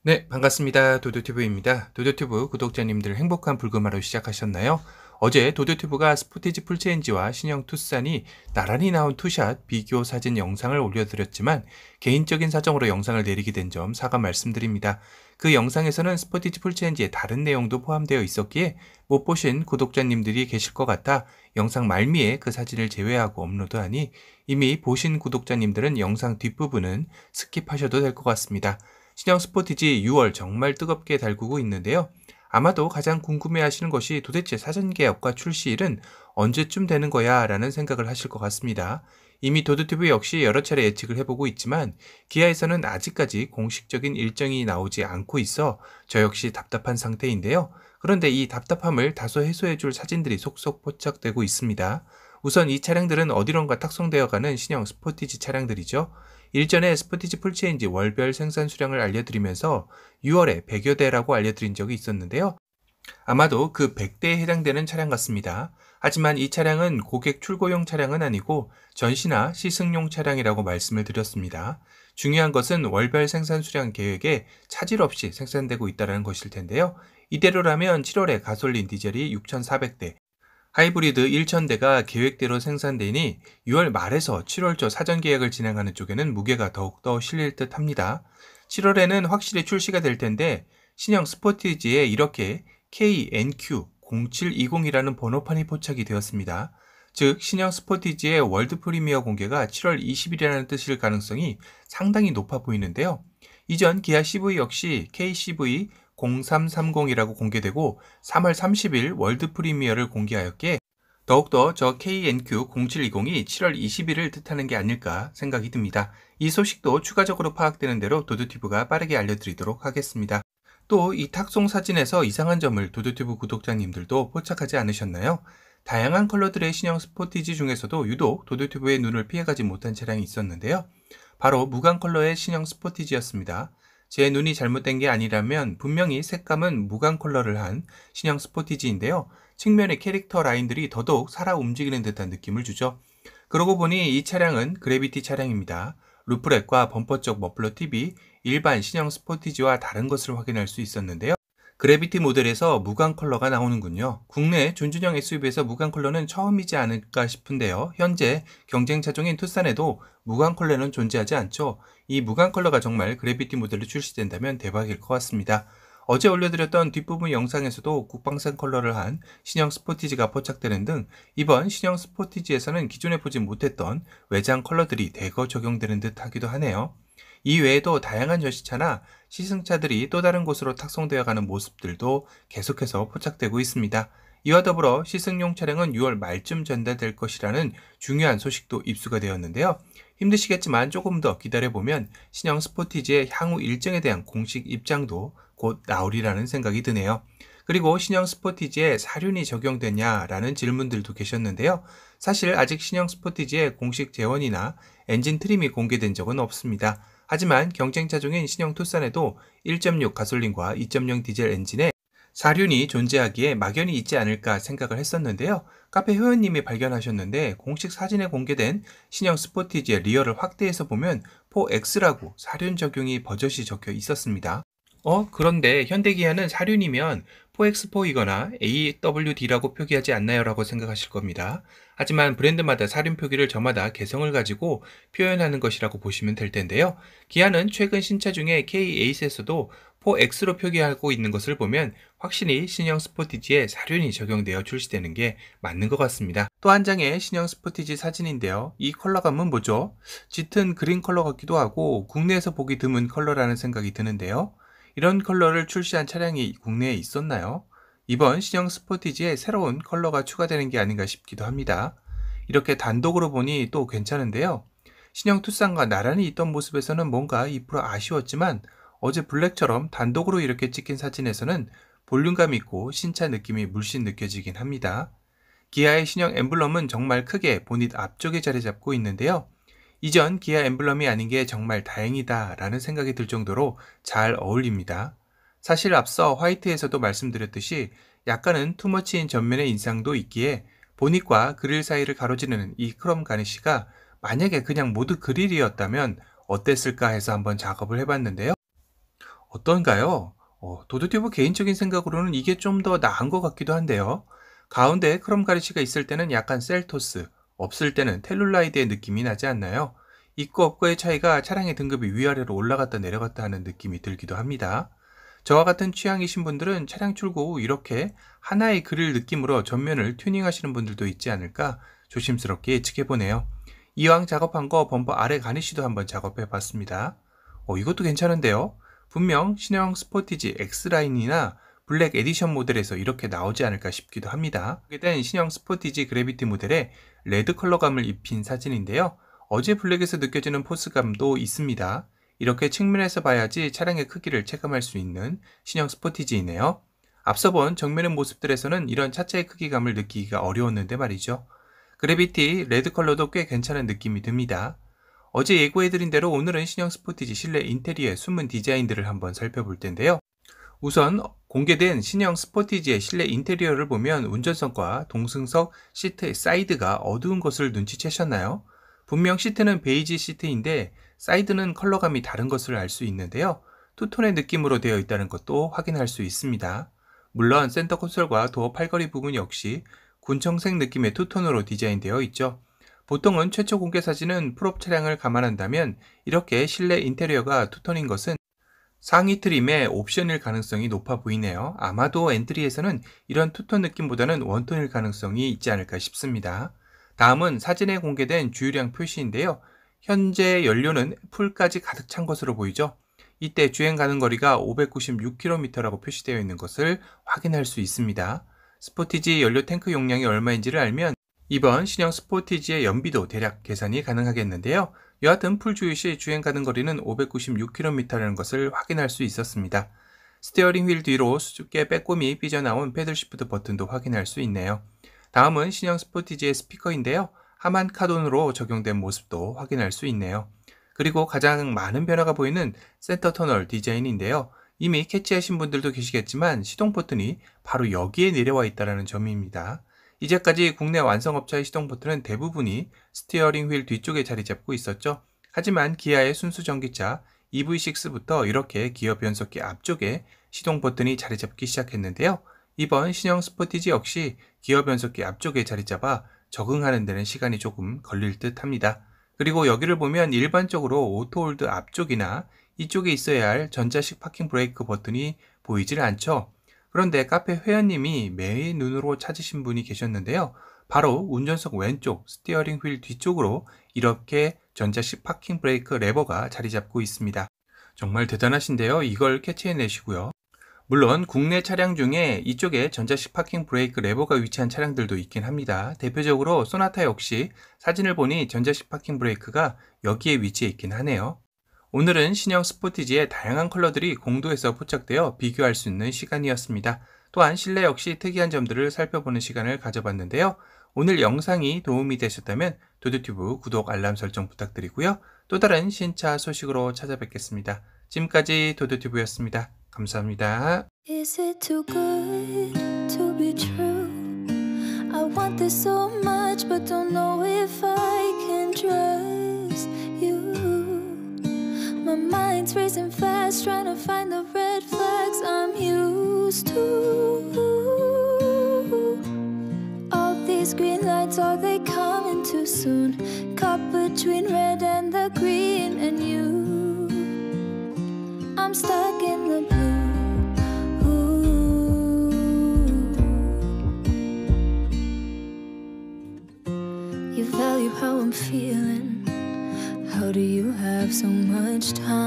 네, 반갑습니다. 도도튜브입니다. 도도튜브 구독자님들 행복한 불금하루 시작하셨나요? 어제 도도튜브가 스포티지 풀체인지와 신형 투싼이 나란히 나온 투샷 비교 사진 영상을 올려드렸지만 개인적인 사정으로 영상을 내리게 된 점 사과 말씀드립니다. 그 영상에서는 스포티지 풀체인지의 다른 내용도 포함되어 있었기에 못 보신 구독자님들이 계실 것 같아 영상 말미에 그 사진을 제외하고 업로드하니 이미 보신 구독자님들은 영상 뒷부분은 스킵하셔도 될 것 같습니다. 신형 스포티지 6월 정말 뜨겁게 달구고 있는데요. 아마도 가장 궁금해하시는 것이 도대체 사전 계약과 출시일은 언제쯤 되는 거야 라는 생각을 하실 것 같습니다. 이미 도드튜브 역시 여러 차례 예측을 해보고 있지만 기아에서는 아직까지 공식적인 일정이 나오지 않고 있어 저 역시 답답한 상태인데요. 그런데 이 답답함을 다소 해소해줄 사진들이 속속 포착되고 있습니다. 우선 이 차량들은 어디론가 탁송되어가는 신형 스포티지 차량들이죠. 일전에 스포티지 풀체인지 월별 생산 수량을 알려드리면서 6월에 100여 대라고 알려드린 적이 있었는데요. 아마도 그 100대에 해당되는 차량 같습니다. 하지만 이 차량은 고객 출고용 차량은 아니고 전시나 시승용 차량이라고 말씀을 드렸습니다. 중요한 것은 월별 생산 수량 계획에 차질 없이 생산되고 있다는 것일 텐데요. 이대로라면 7월에 가솔린 디젤이 6,400대, 하이브리드 1,000대가 계획대로 생산되니 6월 말에서 7월 초 사전 계약을 진행하는 쪽에는 무게가 더욱더 실릴 듯 합니다. 7월에는 확실히 출시가 될 텐데 신형 스포티지에 이렇게 KNQ0720이라는 번호판이 포착이 되었습니다. 즉 신형 스포티지의 월드 프리미어 공개가 7월 20일이라는 뜻일 가능성이 상당히 높아 보이는데요. 이전 기아 CV 역시 KCV 0330이라고 공개되고 3월 30일 월드 프리미어를 공개하였기에 더욱더 저 KNQ0720이 7월 20일을 뜻하는 게 아닐까 생각이 듭니다. 이 소식도 추가적으로 파악되는 대로 도드튜브가 빠르게 알려드리도록 하겠습니다. 또 이 탁송 사진에서 이상한 점을 도드튜브 구독자님들도 포착하지 않으셨나요? 다양한 컬러들의 신형 스포티지 중에서도 유독 도드튜브의 눈을 피해가지 못한 차량이 있었는데요. 바로 무광 컬러의 신형 스포티지였습니다. 제 눈이 잘못된 게 아니라면 분명히 색감은 무광 컬러를 한 신형 스포티지인데요. 측면의 캐릭터 라인들이 더더욱 살아 움직이는 듯한 느낌을 주죠. 그러고 보니 이 차량은 그래비티 차량입니다. 루프렉과 범퍼 쪽 머플러 팁이 일반 신형 스포티지와 다른 것을 확인할 수 있었는데요. 그래비티 모델에서 무광 컬러가 나오는군요. 국내 준준형 SUV에서 무광 컬러는 처음이지 않을까 싶은데요. 현재 경쟁 차종인 투싼에도 무광 컬러는 존재하지 않죠. 이 무광 컬러가 정말 그래비티 모델로 출시된다면 대박일 것 같습니다. 어제 올려드렸던 뒷부분 영상에서도 국방산 컬러를 한 신형 스포티지가 포착되는 등 이번 신형 스포티지에서는 기존에 보지 못했던 외장 컬러들이 대거 적용되는 듯 하기도 하네요. 이 외에도 다양한 전시차나 시승차들이 또 다른 곳으로 탁송되어 가는 모습들도 계속해서 포착되고 있습니다. 이와 더불어 시승용 차량은 6월 말쯤 전달될 것이라는 중요한 소식도 입수가 되었는데요. 힘드시겠지만 조금 더 기다려보면 신형 스포티지의 향후 일정에 대한 공식 입장도 곧 나오리라는 생각이 드네요. 그리고 신형 스포티지에 사륜이 적용되냐라는 질문들도 계셨는데요. 사실 아직 신형 스포티지에 공식 재원이나 엔진 트림이 공개된 적은 없습니다. 하지만 경쟁 차종인 신형 투싼에도 1.6 가솔린과 2.0 디젤 엔진에 사륜이 존재하기에 막연히 있지 않을까 생각을 했었는데요. 카페 회원님이 발견하셨는데 공식 사진에 공개된 신형 스포티지의 리어를 확대해서 보면 4X라고 사륜 적용이 버젓이 적혀 있었습니다. 그런데 현대기아는 사륜이면 4X4이거나 AWD라고 표기하지 않나요? 라고 생각하실 겁니다. 하지만 브랜드마다 사륜 표기를 저마다 개성을 가지고 표현하는 것이라고 보시면 될 텐데요. 기아는 최근 신차 중에 K8에서도 4X로 표기하고 있는 것을 보면 확실히 신형 스포티지에 사륜이 적용되어 출시되는 게 맞는 것 같습니다. 또 한 장의 신형 스포티지 사진인데요. 이 컬러감은 뭐죠? 짙은 그린 컬러 같기도 하고 국내에서 보기 드문 컬러라는 생각이 드는데요. 이런 컬러를 출시한 차량이 국내에 있었나요? 이번 신형 스포티지에 새로운 컬러가 추가되는 게 아닌가 싶기도 합니다. 이렇게 단독으로 보니 또 괜찮은데요. 신형 투싼과 나란히 있던 모습에서는 뭔가 2% 아쉬웠지만 어제 블랙처럼 단독으로 이렇게 찍힌 사진에서는 볼륨감 있고 신차 느낌이 물씬 느껴지긴 합니다. 기아의 신형 엠블럼은 정말 크게 보닛 앞쪽에 자리 잡고 있는데요. 이전 기아 엠블럼이 아닌 게 정말 다행이다 라는 생각이 들 정도로 잘 어울립니다. 사실 앞서 화이트에서도 말씀드렸듯이 약간은 투머치인 전면의 인상도 있기에 보닛과 그릴 사이를 가로지르는 이 크롬 가니쉬가 만약에 그냥 모두 그릴이었다면 어땠을까 해서 한번 작업을 해봤는데요. 어떤가요? 도드튜브 개인적인 생각으로는 이게 좀 더 나은 것 같기도 한데요. 가운데 크롬 가르치가 있을 때는 약간 셀토스, 없을 때는 텔룰라이드의 느낌이 나지 않나요? 있고 없고의 차이가 차량의 등급이 위아래로 올라갔다 내려갔다 하는 느낌이 들기도 합니다. 저와 같은 취향이신 분들은 차량 출고 후 이렇게 하나의 그릴 느낌으로 전면을 튜닝하시는 분들도 있지 않을까 조심스럽게 예측해보네요. 이왕 작업한 거 범퍼 아래 가니쉬도 한번 작업해 봤습니다. 이것도 괜찮은데요? 분명 신형 스포티지 X라인이나 블랙 에디션 모델에서 이렇게 나오지 않을까 싶기도 합니다. 이게 된 신형 스포티지 그래비티 모델에 레드 컬러감을 입힌 사진인데요. 어제 블랙에서 느껴지는 포스감도 있습니다. 이렇게 측면에서 봐야지 차량의 크기를 체감할 수 있는 신형 스포티지이네요. 앞서 본 정면의 모습들에서는 이런 차체의 크기감을 느끼기가 어려웠는데 말이죠. 그래비티 레드 컬러도 꽤 괜찮은 느낌이 듭니다. 어제 예고해드린 대로 오늘은 신형 스포티지 실내 인테리어의 숨은 디자인들을 한번 살펴볼 텐데요. 우선 공개된 신형 스포티지의 실내 인테리어를 보면 운전석과 동승석 시트의 사이드가 어두운 것을 눈치채셨나요? 분명 시트는 베이지 시트인데 사이드는 컬러감이 다른 것을 알 수 있는데요. 투톤의 느낌으로 되어 있다는 것도 확인할 수 있습니다. 물론 센터 콘솔과 도어 팔걸이 부분 역시 군청색 느낌의 투톤으로 디자인되어 있죠. 보통은 최초 공개 사진은 풀업 차량을 감안한다면 이렇게 실내 인테리어가 투톤인 것은 상위 트림의 옵션일 가능성이 높아 보이네요. 아마도 엔트리에서는 이런 투톤 느낌보다는 원톤일 가능성이 있지 않을까 싶습니다. 다음은 사진에 공개된 주유량 표시인데요. 현재 연료는 풀까지 가득 찬 것으로 보이죠. 이때 주행 가능 거리가 596km라고 표시되어 있는 것을 확인할 수 있습니다. 스포티지 연료 탱크 용량이 얼마인지를 알면 이번 신형 스포티지의 연비도 대략 계산이 가능하겠는데요. 여하튼 풀 주유 시 주행 가능 거리는 596km라는 것을 확인할 수 있었습니다. 스티어링 휠 뒤로 수줍게 빼꼼히 삐져나온 패들 시프트 버튼도 확인할 수 있네요. 다음은 신형 스포티지의 스피커인데요. 하만 카돈으로 적용된 모습도 확인할 수 있네요. 그리고 가장 많은 변화가 보이는 센터 터널 디자인인데요. 이미 캐치하신 분들도 계시겠지만 시동 버튼이 바로 여기에 내려와 있다는 점입니다. 이제까지 국내 완성업체의 시동 버튼은 대부분이 스티어링 휠 뒤쪽에 자리 잡고 있었죠. 하지만 기아의 순수 전기차 EV6부터 이렇게 기어 변속기 앞쪽에 시동 버튼이 자리 잡기 시작했는데요. 이번 신형 스포티지 역시 기어 변속기 앞쪽에 자리 잡아 적응하는 데는 시간이 조금 걸릴 듯 합니다. 그리고 여기를 보면 일반적으로 오토홀드 앞쪽이나 이쪽에 있어야 할 전자식 파킹 브레이크 버튼이 보이질 않죠. 그런데 카페 회원님이 매의 눈으로 찾으신 분이 계셨는데요. 바로 운전석 왼쪽 스티어링 휠 뒤쪽으로 이렇게 전자식 파킹 브레이크 레버가 자리 잡고 있습니다. 정말 대단하신데요. 이걸 캐치해내시고요. 물론 국내 차량 중에 이쪽에 전자식 파킹 브레이크 레버가 위치한 차량들도 있긴 합니다. 대표적으로 소나타 역시 사진을 보니 전자식 파킹 브레이크가 여기에 위치해 있긴 하네요. 오늘은 신형 스포티지의 다양한 컬러들이 공도에서 포착되어 비교할 수 있는 시간이었습니다. 또한 실내 역시 특이한 점들을 살펴보는 시간을 가져봤는데요. 오늘 영상이 도움이 되셨다면 도드튜브 구독 알람 설정 부탁드리고요. 또 다른 신차 소식으로 찾아뵙겠습니다. 지금까지 도드튜브였습니다. 감사합니다. Is it too good to be true? I want this so much but don't know if I can trust you. My mind's racing fast trying to find the red flags I'm used to. All these green lights, are they coming too soon? Caught between red and the green and you. I'm stuck in the blue. You value how I'm feeling. How do you have so much time?